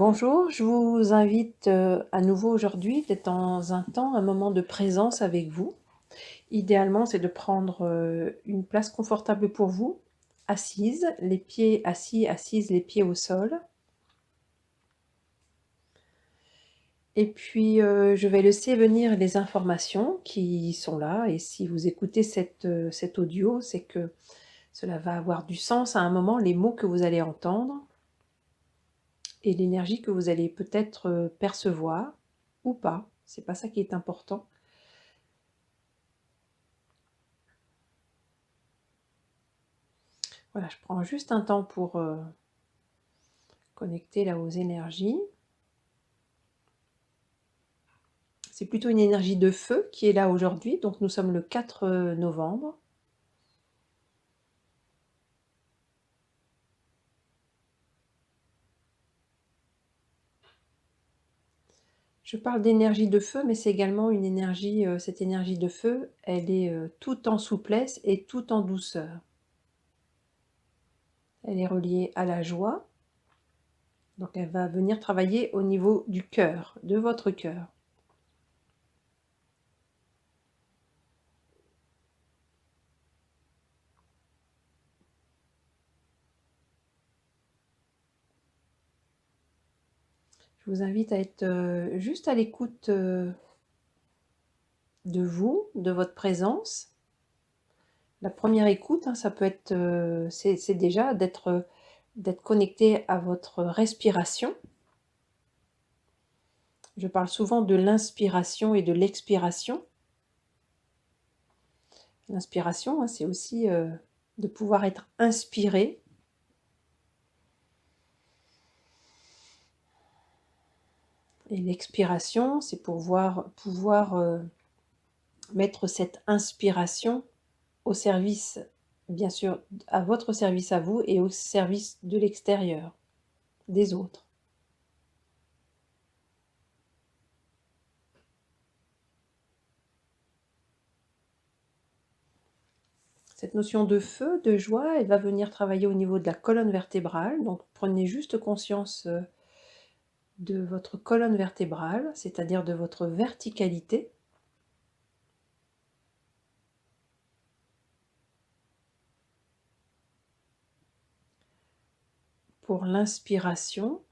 Bonjour, je vous invite à nouveau aujourd'hui d'être dans un moment de présence avec vous. Idéalement, c'est de prendre une place confortable pour vous, assise, les pieds assis, assises, les pieds au sol. Et puis, je vais laisser venir les informations qui sont là. Et si vous écoutez cet audio, c'est que cela va avoir du sens à un moment, les mots que vous allez entendre et l'énergie que vous allez peut-être percevoir ou pas. C'est pas ça qui est important. Voilà, je prends juste un temps pour connecter là aux énergies. C'est plutôt une énergie de feu qui est là aujourd'hui, donc nous sommes le 4 novembre. Je parle d'énergie de feu, mais c'est également une énergie, cette énergie de feu, elle est tout en souplesse et tout en douceur. Elle est reliée à la joie, donc elle va venir travailler au niveau du cœur, de votre cœur. Je vous invite à être juste à l'écoute de vous, de votre présence. La première écoute, ça peut être, c'est déjà d'être connecté à votre respiration. Je parle souvent de l'inspiration et de l'expiration. L'inspiration, c'est aussi de pouvoir être inspiré. Et l'expiration, c'est pouvoir mettre cette inspiration au service, bien sûr, à votre service à vous et au service de l'extérieur, des autres. Cette notion de feu, de joie, elle va venir travailler au niveau de la colonne vertébrale. Donc prenez juste conscience de votre colonne vertébrale, c'est-à-dire de votre verticalité. Pour l'inspiration,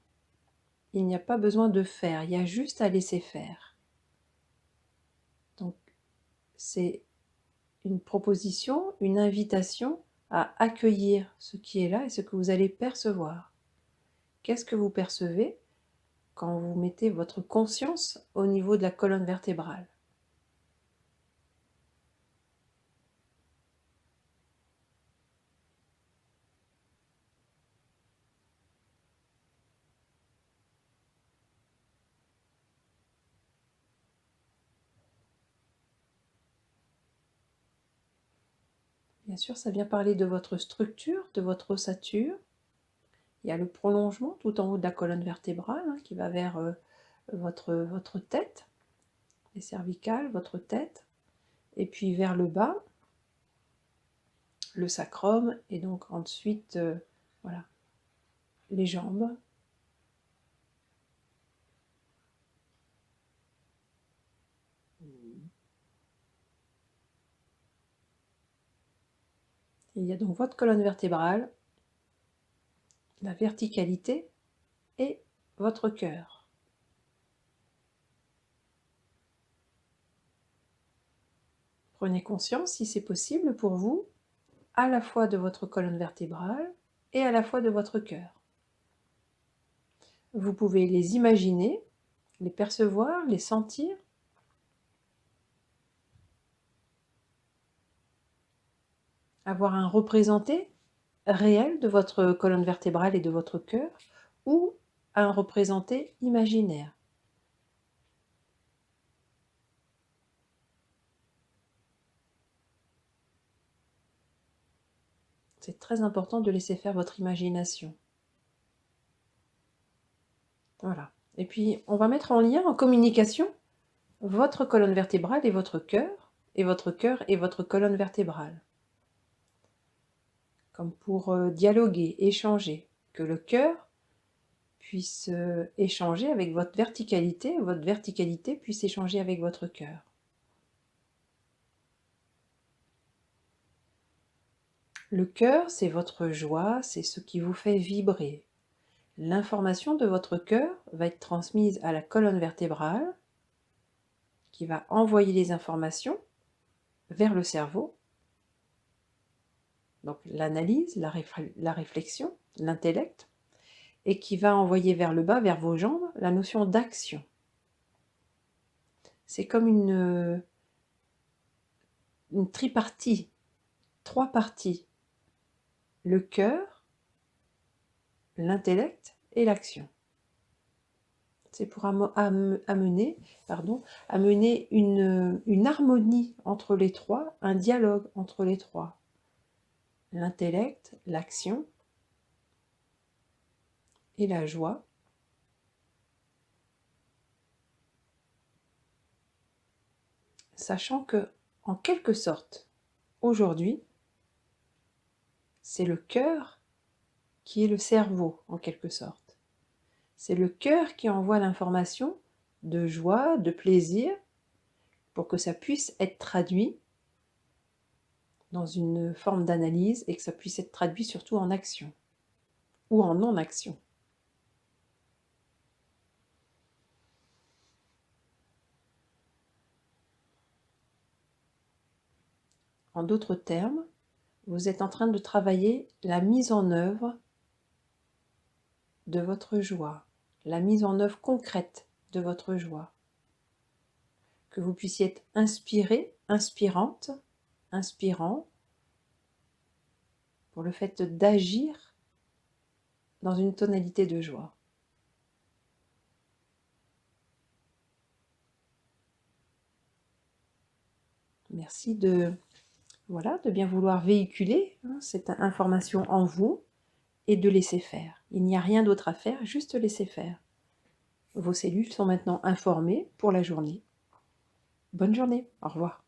il n'y a pas besoin de faire, il y a juste à laisser faire. Donc c'est une proposition, une invitation à accueillir ce qui est là et ce que vous allez percevoir. Qu'est-ce que vous percevez quand vous mettez votre conscience au niveau de la colonne vertébrale? Bien sûr, ça vient parler de votre structure, de votre ossature. Il y a le prolongement tout en haut de la colonne vertébrale qui va vers votre tête, les cervicales, votre tête, et puis vers le bas, le sacrum, et donc ensuite, voilà, les jambes. Il y a donc votre colonne vertébrale, la verticalité et votre cœur. Prenez conscience, si c'est possible pour vous, à la fois de votre colonne vertébrale et à la fois de votre cœur. Vous pouvez les imaginer, les percevoir, les sentir. Avoir un représenté réel de votre colonne vertébrale et de votre cœur, ou un représenté imaginaire. C'est très important de laisser faire votre imagination. Voilà. Et puis, on va mettre en lien, en communication, votre colonne vertébrale et votre cœur et votre colonne vertébrale. Comme pour dialoguer, échanger, que le cœur puisse échanger avec votre verticalité puisse échanger avec votre cœur. Le cœur, c'est votre joie, c'est ce qui vous fait vibrer. L'information de votre cœur va être transmise à la colonne vertébrale, qui va envoyer les informations vers le cerveau, donc l'analyse, la réflexion, l'intellect, et qui va envoyer vers le bas, vers vos jambes, la notion d'action. C'est comme une tripartie, 3 parties. Le cœur, l'intellect et l'action. C'est pour amener une harmonie entre les trois, un dialogue entre les trois. L'intellect, l'action et la joie. Sachant que, en quelque sorte, aujourd'hui, c'est le cœur qui est le cerveau, en quelque sorte. C'est le cœur qui envoie l'information de joie, de plaisir, pour que ça puisse être traduit dans une forme d'analyse et que ça puisse être traduit surtout en action ou en non-action. En d'autres termes, vous êtes en train de travailler la mise en œuvre de votre joie, la mise en œuvre concrète de votre joie. Que vous puissiez être inspiré, inspirante, inspirant, pour le fait d'agir dans une tonalité de joie. Merci de bien vouloir véhiculer cette information en vous et de laisser faire. Il n'y a rien d'autre à faire, juste laisser faire. Vos cellules sont maintenant informées pour la journée. Bonne journée, au revoir.